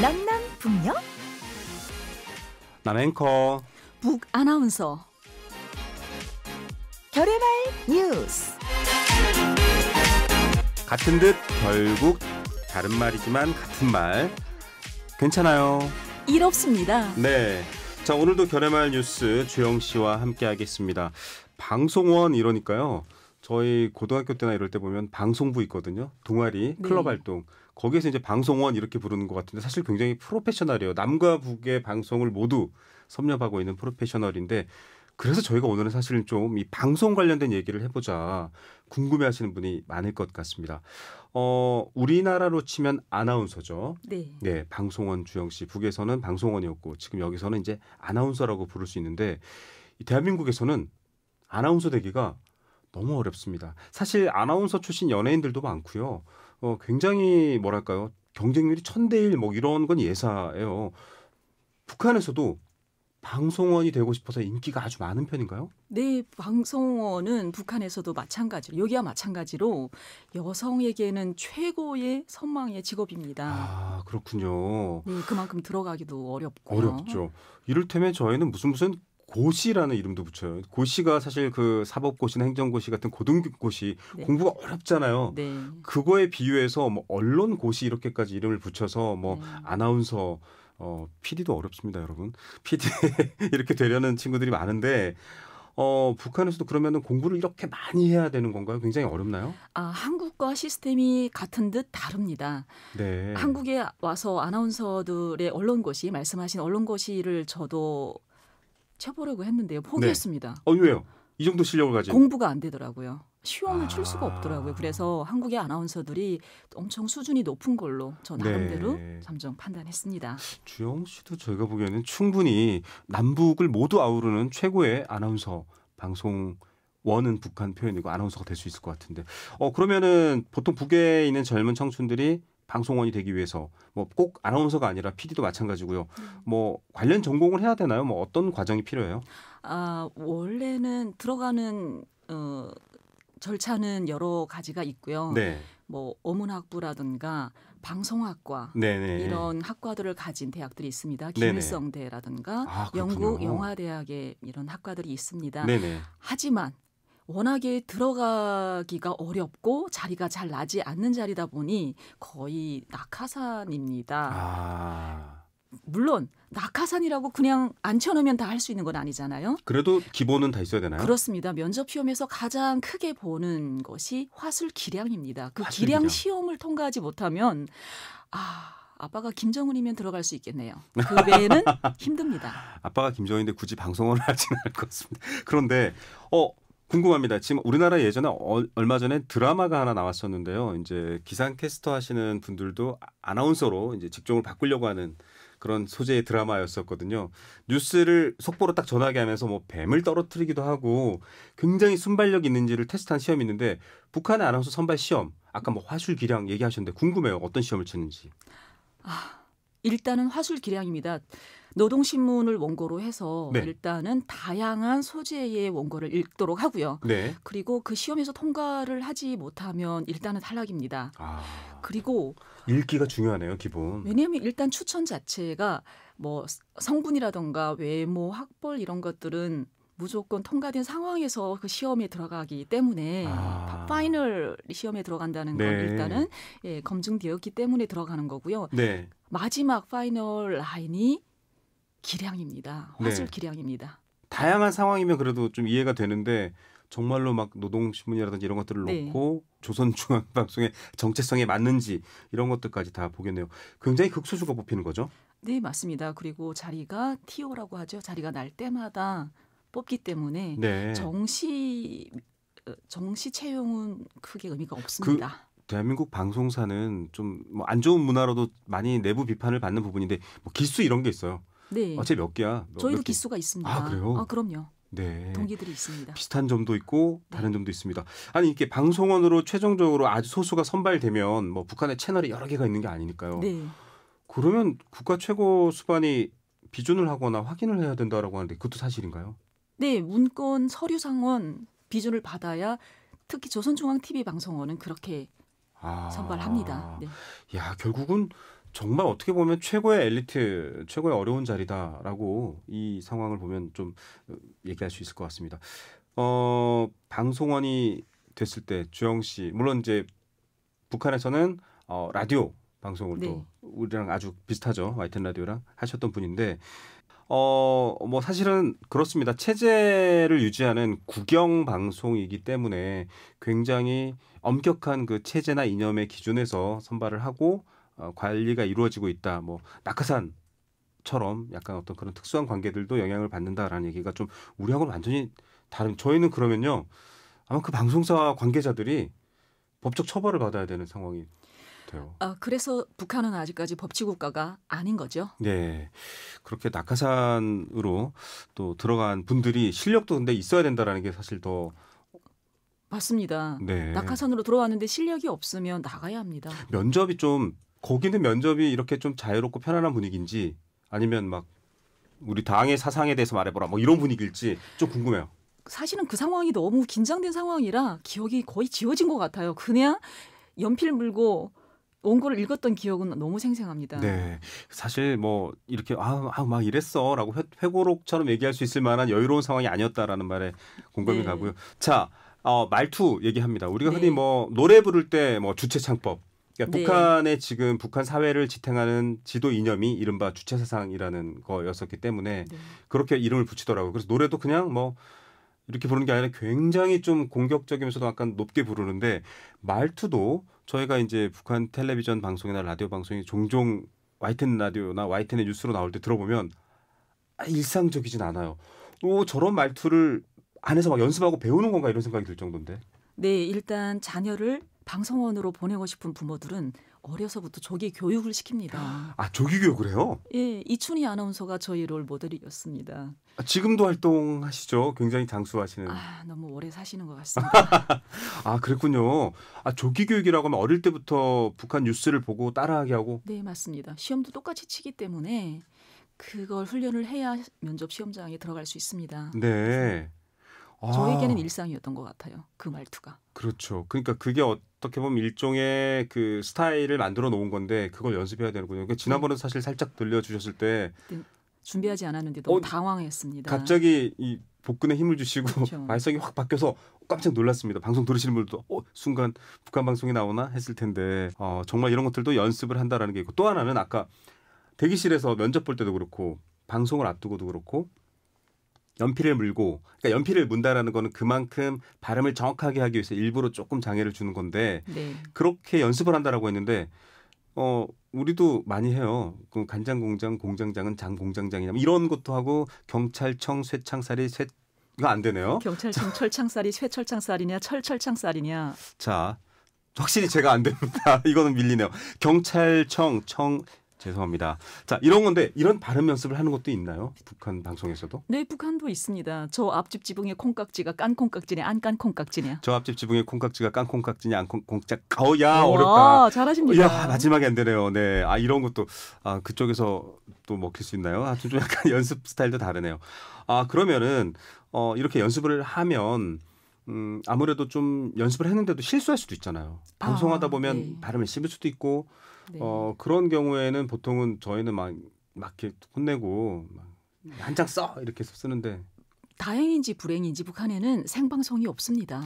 남남북녀 남앵커 북 아나운서 결의말 뉴스. 같은 듯 결국 다른 말이지만 같은 말 괜찮아요. 일 없습니다. 네, 자 오늘도 결의말 뉴스 주영 씨와 함께하겠습니다. 방송원 이러니까요. 저희 고등학교 때나 이럴 때 보면 방송부 있거든요. 동아리, 클럽 활동. 거기에서 이제 방송원 이렇게 부르는 것 같은데 사실 굉장히 프로페셔널이에요. 남과 북의 방송을 모두 섭렵하고 있는 프로페셔널인데 그래서 저희가 오늘은 사실 좀 이 방송 관련된 얘기를 해보자 궁금해하시는 분이 많을 것 같습니다. 우리나라로 치면 아나운서죠. 네. 방송원 주영 씨. 북에서는 방송원이었고 지금 여기서는 이제 아나운서라고 부를 수 있는데 이 대한민국에서는 아나운서 되기가 너무 어렵습니다. 사실 아나운서 출신 연예인들도 많고요. 굉장히 뭐랄까요. 경쟁률이 1000대1 뭐 이런 건 예사예요. 북한에서도 방송원이 되고 싶어서 인기가 아주 많은 편인가요? 네, 방송원은 북한에서도 마찬가지로 여기와 마찬가지로 여성에게는 최고의 선망의 직업입니다. 아, 그렇군요. 네, 그만큼 들어가기도 어렵고요. 어렵죠. 이를테면 저희는 무슨 고시라는 이름도 붙여요. 고시가 사실 그 사법고시나 행정고시 같은 고등고시 네. 공부가 어렵잖아요. 네. 그거에 비유해서 뭐 언론고시 이렇게까지 이름을 붙여서 뭐 아나운서 PD도 어렵습니다, 여러분. PD 이렇게 되려는 친구들이 많은데 북한에서도 그러면은 공부를 이렇게 많이 해야 되는 건가요? 굉장히 어렵나요? 한국과 시스템이 같은 듯 다릅니다. 네. 한국에 와서 아나운서들의 언론고시 말씀하신 언론고시를 저도 쳐보려고 했는데요. 포기했습니다. 왜요? 이 정도 실력을 가진 공부가 안 되더라고요. 시험을 칠 수가 없더라고요. 그래서 한국의 아나운서들이 엄청 수준이 높은 걸로 저 나름대로 잠정 판단했습니다. 주영 씨도 저희가 보기에는 충분히 남북을 모두 아우르는 최고의 아나운서 방송원은 북한 표현이고 아나운서가 될 수 있을 것 같은데 그러면은 보통 북에 있는 젊은 청춘들이 방송원이 되기 위해서 뭐 꼭 아나운서가 아니라 PD도 마찬가지고요. 뭐 관련 전공을 해야 되나요? 뭐 어떤 과정이 필요해요? 원래는 들어가는 절차는 여러 가지가 있고요. 네. 뭐 어문학부라든가 방송학과 이런 학과들을 가진 대학들이 있습니다. 김일성대라든가 영국 영화대학에 이런 학과들이 있습니다. 네네. 하지만 워낙에 들어가기가 어렵고 자리가 잘 나지 않는 자리다 보니 거의 낙하산입니다. 물론 낙하산이라고 그냥 앉혀놓으면 다 할 수 있는 건 아니잖아요. 그래도 기본은 다 있어야 되나요? 그렇습니다. 면접 시험에서 가장 크게 보는 것이 화술 기량입니다. 그 기량 시험을 통과하지 못하면 아빠가 김정은이면 들어갈 수 있겠네요. 그 외에는 힘듭니다. 아빠가 김정은인데 굳이 방송을 하지는 않을 것 같습니다. 그런데 궁금합니다. 지금 우리나라 예전에 얼마 전에 드라마가 하나 나왔었는데요. 이제 기상캐스터 하시는 분들도 아나운서로 이제 직종을 바꾸려고 하는 그런 소재의 드라마였었거든요. 뉴스를 속보로 딱 전하게 하면서 뭐 뱀을 떨어뜨리기도 하고 굉장히 순발력 있는지를 테스트한 시험이 있는데 북한의 아나운서 선발 시험 아까 뭐 화술 기량 얘기하셨는데 궁금해요. 어떤 시험을 치는지. 일단은 화술 기량입니다. 노동신문을 원고로 해서 일단은 다양한 소재의 원고를 읽도록 하고요. 그리고 그 시험에서 통과를 하지 못하면 일단은 탈락입니다. 그리고 읽기가 중요하네요, 기본. 왜냐하면 일단 추천 자체가 뭐 성분이라든가 외모, 학벌 이런 것들은 무조건 통과된 상황에서 그 시험에 들어가기 때문에 파이널 시험에 들어간다는 건 일단은 검증되었기 때문에 들어가는 거고요. 마지막 파이널 라인이 기량입니다. 화술 기량입니다. 다양한 상황이면 그래도 좀 이해가 되는데 정말로 막 노동신문이라든지 이런 것들을 놓고 조선중앙방송의 정체성에 맞는지 이런 것들까지 다 보겠네요. 굉장히 극소수가 뽑히는 거죠? 네, 맞습니다. 그리고 자리가 TO라고 하죠. 자리가 날 때마다 뽑기 때문에 정시 채용은 크게 의미가 없습니다. 대한민국 방송사는 좀 뭐 안 좋은 문화로도 많이 내부 비판을 받는 부분인데 뭐 기수 이런 게 있어요. 어차피 몇 개야? 저희도 기수가 있습니다. 그래요? 그럼요. 동기들이 있습니다. 비슷한 점도 있고 다른 점도 있습니다. 아니 이렇게 방송원으로 최종적으로 아주 소수가 선발되면 뭐 북한의 채널이 여러 개가 있는 게 아니니까요. 그러면 국가 최고 수반이 비준을 하거나 확인을 해야 된다라고 하는데 그것도 사실인가요? 네, 문건 서류상원 비준을 받아야 특히 조선중앙TV 방송원은 그렇게 선발합니다. 야, 결국은 정말 어떻게 보면 최고의 엘리트, 최고의 어려운 자리다라고 이 상황을 보면 좀 얘기할 수 있을 것 같습니다. 방송원이 됐을 때 주영 씨, 물론 이제 북한에서는 라디오 방송을 네. 또 우리랑 아주 비슷하죠. YTN 라디오랑 하셨던 분인데 뭐 사실은 그렇습니다. 체제를 유지하는 국영 방송이기 때문에 굉장히 엄격한 그 체제나 이념의 기준에서 선발을 하고 관리가 이루어지고 있다. 뭐 낙하산처럼 약간 어떤 그런 특수한 관계들도 영향을 받는다라는 얘기가 좀 우리하고는 완전히 다른. 저희는 그러면요. 아마 그 방송사 관계자들이 법적 처벌을 받아야 되는 상황이 돼요. 그래서 북한은 아직까지 법치국가가 아닌 거죠. 네, 그렇게 낙하산으로 또 들어간 분들이 실력도 근데 있어야 된다라는 게 사실 더 맞습니다. 네. 낙하산으로 들어왔는데 실력이 없으면 나가야 합니다. 면접이 좀 거기는 면접이 이렇게 좀 자유롭고 편안한 분위기인지 아니면 막 우리 당의 사상에 대해서 말해보라 뭐 이런 분위기일지 좀 궁금해요. 사실은 그 상황이 너무 긴장된 상황이라 기억이 거의 지워진 것 같아요. 그냥 연필 물고 원고를 읽었던 기억은 너무 생생합니다. 네, 사실 뭐 이렇게 막 이랬어라고 회고록처럼 얘기할 수 있을 만한 여유로운 상황이 아니었다라는 말에 공감이 네. 가고요. 자, 말투 얘기합니다. 우리가 네. 흔히 뭐 노래 부를 때 뭐 주체창법. 그러니까 네. 북한의 지금 북한 사회를 지탱하는 지도 이념이 이른바 주체사상이라는 거였었기 때문에 네. 그렇게 이름을 붙이더라고요. 그래서 노래도 그냥 뭐 이렇게 부르는 게 아니라 굉장히 좀 공격적이면서도 약간 높게 부르는데 말투도 저희가 이제 북한 텔레비전 방송이나 라디오 방송이 종종 YTN 라디오나 YTN 뉴스로 나올 때 들어보면 일상적이진 않아요. 저런 말투를 안에서 막 연습하고 배우는 건가 이런 생각이 들 정도인데. 네, 일단 자녀를 방송원으로 보내고 싶은 부모들은 어려서부터 조기 교육을 시킵니다. 조기 교육을 해요? 예, 이춘희 아나운서가 저희 롤 모델이었습니다. 지금도 활동하시죠? 굉장히 장수하시는. 너무 오래 사시는 것 같습니다. 그랬군요. 조기 교육이라고 하면 어릴 때부터 북한 뉴스를 보고 따라하게 하고. 네, 맞습니다. 시험도 똑같이 치기 때문에 그걸 훈련을 해야 면접 시험장에 들어갈 수 있습니다. 네. 저에게는 일상이었던 것 같아요. 그 말투가. 그렇죠. 그러니까 그게 어떻게 보면 일종의 그 스타일을 만들어 놓은 건데 그걸 연습해야 되는군요. 그러니까 지난번에 사실 살짝 들려주셨을 때 준비하지 않았는데 너무 당황했습니다. 갑자기 이 복근에 힘을 주시고 그렇죠. 발성이 확 바뀌어서 깜짝 놀랐습니다. 방송 들으시는 분들도 순간 북한 방송이 나오나 했을 텐데 정말 이런 것들도 연습을 한다라는 게 있고 또 하나는 아까 대기실에서 면접 볼 때도 그렇고 방송을 앞두고도 그렇고 연필을 물고 그러니까 연필을 문다라는 거는 그만큼 발음을 정확하게 하기 위해서 일부러 조금 장애를 주는 건데 네. 그렇게 연습을 한다라고 했는데 우리도 많이 해요. 그 간장공장 공장장은 장공장장이냐 이런 것도 하고 경찰청 쇠창살이 쇠가 안 되네요. 경찰청 철창살이 쇠철창살이냐 철철창살이냐. 자, 확실히 제가 안 됩니다. 이거는 밀리네요. 경찰청 죄송합니다. 자, 이런 건데 이런 발음 연습을 하는 것도 있나요? 북한 방송에서도? 네, 북한도 있습니다. 저 앞집 지붕의 콩깍지가 깐 콩깍지냐 안 깐 콩깍지냐. 저 앞집 지붕의 콩깍지가 깐 콩깍지냐 안 콩깍지. 어렵다. 잘하십니다. 야, 마지막에 안 되네요. 네. 이런 것도 그쪽에서 또 먹힐 수 있나요? 좀 약간 연습 스타일도 다르네요. 그러면은 이렇게 연습을 하면 아무래도 좀 연습을 했는데도 실수할 수도 있잖아요. 방송하다 보면 네. 발음을 씹을 수도 있고 네. 그런 경우에는 보통은 저희는 막 이렇게 혼내고 한 장 써 이렇게 쓰는데 다행인지 불행인지 북한에는 생방송이 없습니다.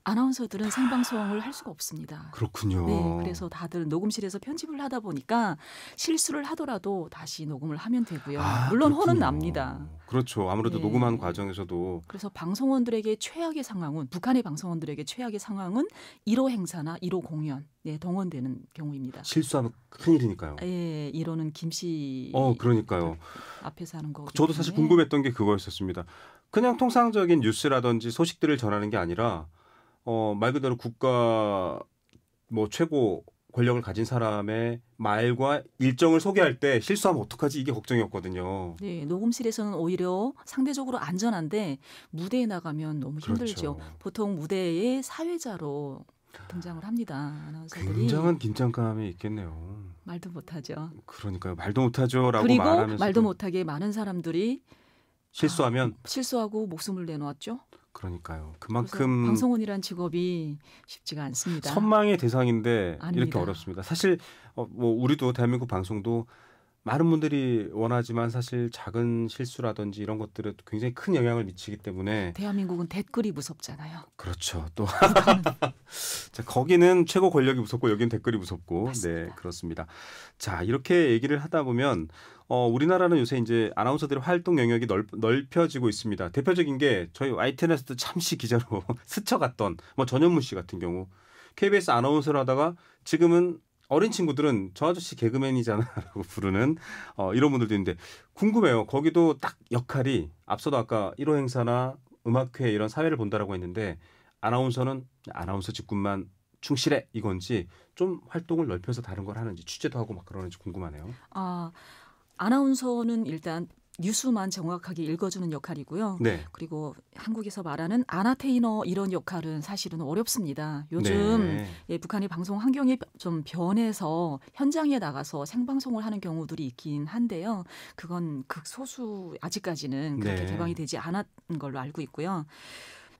아나운서들은 생방송을 할 수가 없습니다. 그렇군요. 네, 그래서 다들 녹음실에서 편집을 하다 보니까 실수를 하더라도 다시 녹음을 하면 되고요. 물론 그렇군요. 혼은 납니다. 그렇죠. 아무래도 네. 녹음하는 과정에서도 그래서 방송원들에게 최악의 상황은 북한의 방송원들에게 최악의 상황은 1호 행사나 1호 공연 동원되는 경우입니다. 실수하면 큰일이니까요. 예, 1호는 김씨 그러니까요. 앞에서 하는 거. 저도 사실 궁금했던 게 그거였었습니다. 그냥 통상적인 뉴스라든지 소식들을 전하는 게 아니라 말 그대로 국가 최고 권력을 가진 사람의 말과 일정을 소개할 때 실수하면 어떡하지 이게 걱정이었거든요. 네, 녹음실에서는 오히려 상대적으로 안전한데 무대에 나가면 너무 힘들죠. 그렇죠. 보통 무대에 사회자로 등장을 합니다. 아나운서들이. 굉장한 긴장감이 있겠네요. 말도 못하죠. 그러니까요. 말도 못하죠라고 그리고 말하면서 말도 못하게 많은 사람들이 실수하면 실수하고 목숨을 내놓았죠. 그러니까요. 그래서 그만큼 방송원이란 직업이 쉽지가 않습니다. 선망의 대상인데 아닙니다. 이렇게 어렵습니다. 사실 뭐 우리도 대한민국 방송도 많은 분들이 원하지만 사실 작은 실수라든지 이런 것들에 굉장히 큰 영향을 미치기 때문에 대한민국은 댓글이 무섭잖아요. 그렇죠. 또 자, 거기는 최고 권력이 무섭고 여기는 댓글이 무섭고 맞습니다. 네 그렇습니다. 자 이렇게 얘기를 하다 보면 우리나라는 요새 이제 아나운서들의 활동 영역이 넓혀지고 있습니다. 대표적인 게 저희 YTN에서도 잠시 기자로 스쳐갔던 뭐 전현무 씨 같은 경우 KBS 아나운서를 하다가 지금은 어린 친구들은 저 아저씨 개그맨이잖아라고 부르는 이런 분들도 있는데 궁금해요. 거기도 딱 역할이 앞서도 아까 1호 행사나 음악회 이런 사회를 본다라고 했는데 아나운서는 아나운서 직군만 충실해 이건지 좀 활동을 넓혀서 다른 걸 하는지 취재도 하고 막 그러는지 궁금하네요. 아나운서는 일단 뉴스만 정확하게 읽어주는 역할이고요. 네. 그리고 한국에서 말하는 아나테이너 이런 역할은 사실은 어렵습니다. 요즘 네. 예, 북한의 방송 환경이 좀 변해서 현장에 나가서 생방송을 하는 경우들이 있긴 한데요. 그건 극소수 아직까지는 그렇게 네. 개방이 되지 않았던 걸로 알고 있고요.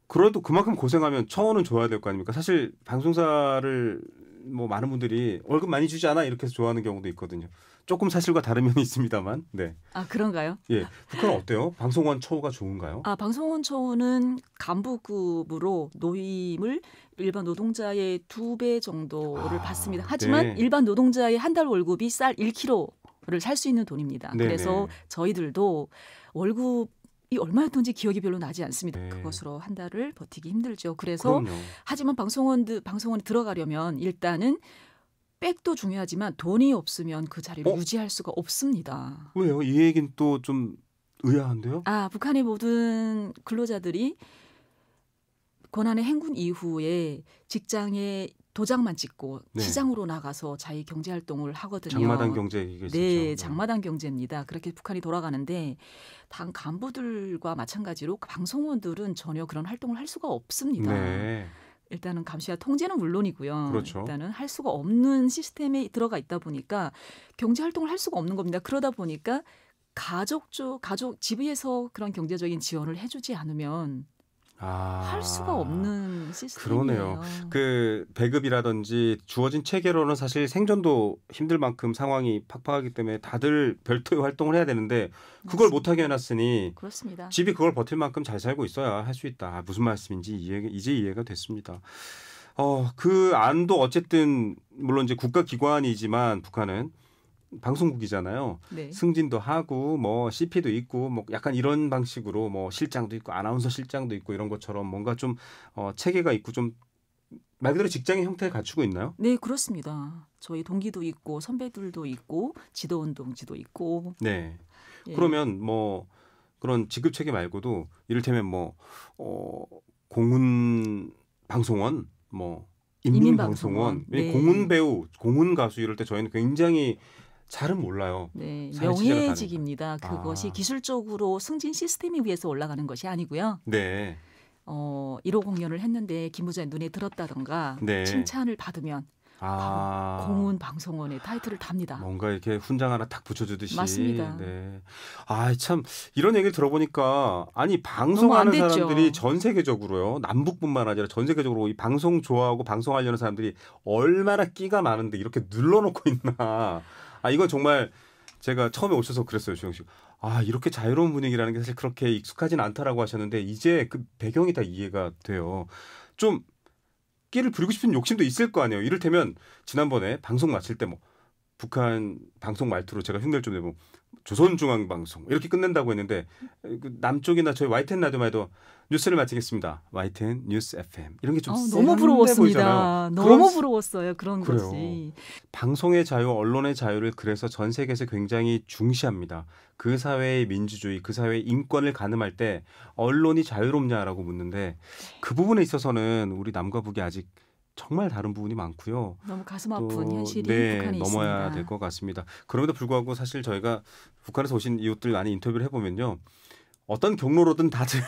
그래도 그만큼 고생하면 청원은 줘야 될 거 아닙니까? 사실 방송사를 뭐 많은 분들이 월급 많이 주지 않아 이렇게 해서 좋아하는 경우도 있거든요. 조금 사실과 다른 면이 있습니다만. 네. 그런가요? 예. 북한은 어때요? 방송원 처우가 좋은가요? 방송원 처우는 간부급으로 노임을 일반 노동자의 2배 정도를 받습니다. 하지만 네. 일반 노동자의 한 달 월급이 쌀 1kg를 살 수 있는 돈입니다. 네네. 그래서 저희들도 월급이 얼마였던지 기억이 별로 나지 않습니다. 네. 그것으로 한 달을 버티기 힘들죠. 그래서 그럼요. 하지만 방송원에 들어가려면 일단은 백도 중요하지만 돈이 없으면 그 자리를 유지할 수가 없습니다. 왜요? 이 얘기는 또 좀 의아한데요? 북한의 모든 근로자들이 권한의 행군 이후에 직장에 도장만 찍고 네. 시장으로 나가서 자기 경제 활동을 하거든요. 장마당 경제 얘기가 있었죠. 네, 장마당 경제입니다. 그렇게 북한이 돌아가는데 당 간부들과 마찬가지로 방송원들은 전혀 그런 활동을 할 수가 없습니다. 네. 일단은 감시와 통제는 물론이고요. 그렇죠. 일단은 할 수가 없는 시스템에 들어가 있다 보니까 경제 활동을 할 수가 없는 겁니다. 그러다 보니까 가족 집에서 그런 경제적인 지원을 해주지 않으면 할 수가 없는 시스템이에요. 그러네요. 그 배급이라든지 주어진 체계로는 사실 생존도 힘들 만큼 상황이 팍팍하기 때문에 다들 별도의 활동을 해야 되는데 그걸 맞습니다. 못하게 해놨으니 그렇습니다. 집이 그걸 버틸 만큼 잘 살고 있어야 할 수 있다. 무슨 말씀인지 이제 이해가 됐습니다. 그 안도 어쨌든 물론 이제 국가기관이지만 북한은 방송국이잖아요. 네. 승진도 하고 뭐 CP도 있고 뭐 약간 이런 방식으로 뭐 실장도 있고 아나운서 실장도 있고 이런 것처럼 뭔가 좀 체계가 있고 좀 말 그대로 직장의 형태를 갖추고 있나요? 네, 그렇습니다. 저희 동기도 있고 선배들도 있고 지도원 동지도 있고. 네. 예. 그러면 뭐 그런 직급 체계 말고도 이를테면 뭐 공훈 방송원, 뭐 인민 방송원, 네. 공훈 배우, 공훈 가수 이럴 때 저희는 굉장히 잘은 몰라요. 네, 사회 취재를 명예직입니다. 그것이 기술적으로 승진 시스템에 의해서 올라가는 것이 아니고요. 네. 1호 공연을 했는데 김 부장의 눈에 들었다던가 네. 칭찬을 받으면 바로 공훈 방송원의 타이틀을 답니다. 뭔가 이렇게 훈장 하나 딱 붙여주듯이. 맞습니다. 네. 참 이런 얘기를 들어보니까 아니 방송하는 사람들이 전 세계적으로요. 남북뿐만 아니라 전 세계적으로 이 방송 좋아하고 방송하려는 사람들이 얼마나 끼가 많은데 이렇게 눌러놓고 있나. 이건 정말 제가 처음에 오셔서 그랬어요, 주영 씨. 이렇게 자유로운 분위기라는 게 사실 그렇게 익숙하진 않다라고 하셨는데 이제 그 배경이 다 이해가 돼요. 좀 끼를 부리고 싶은 욕심도 있을 거 아니에요. 이를테면 지난번에 방송 마칠 때 뭐 북한 방송 말투로 제가 흉내를 좀 내고 조선중앙방송 이렇게 끝낸다고 했는데 남쪽이나 저희 YTN 라디오만 해도 뉴스를 마치겠습니다. YTN 뉴스 FM 이런 게 좀 너무 부러웠습니다. 보이잖아요. 너무 부러웠어요. 그런 그래요. 것이. 방송의 자유, 언론의 자유를 그래서 전 세계에서 굉장히 중시합니다. 그 사회의 민주주의, 그 사회의 인권을 가늠할 때 언론이 자유롭냐라고 묻는데 그 부분에 있어서는 우리 남과 북이 아직 정말 다른 부분이 많고요. 너무 가슴 아픈 현실이 북한에 넘어야 있습니다. 될 것 같습니다. 그럼에도 불구하고 사실 저희가 북한에서 오신 이웃들 많이 인터뷰를 해보면요. 어떤 경로로든 다들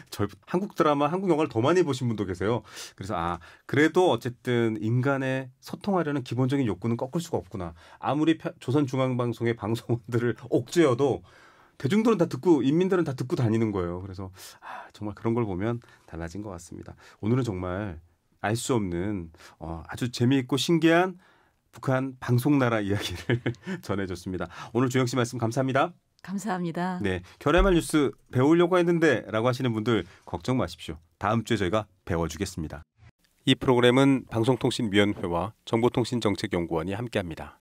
저희 한국 드라마, 한국 영화를 더 많이 보신 분도 계세요. 그래서 그래도 어쨌든 인간의 소통하려는 기본적인 욕구는 꺾을 수가 없구나. 아무리 조선중앙방송의 방송원들을 옥죄어도 대중들은 다 듣고 인민들은 다 듣고 다니는 거예요. 그래서 정말 그런 걸 보면 달라진 것 같습니다. 오늘은 정말 알 수 없는 아주 재미있고 신기한 북한 방송나라 이야기를 전해줬습니다. 오늘 주영 씨 말씀 감사합니다. 감사합니다. 네, 결의말 뉴스 배우려고 했는데 라고 하시는 분들 걱정 마십시오. 다음 주에 저희가 배워주겠습니다. 이 프로그램은 방송통신위원회와 정보통신정책연구원이 함께합니다.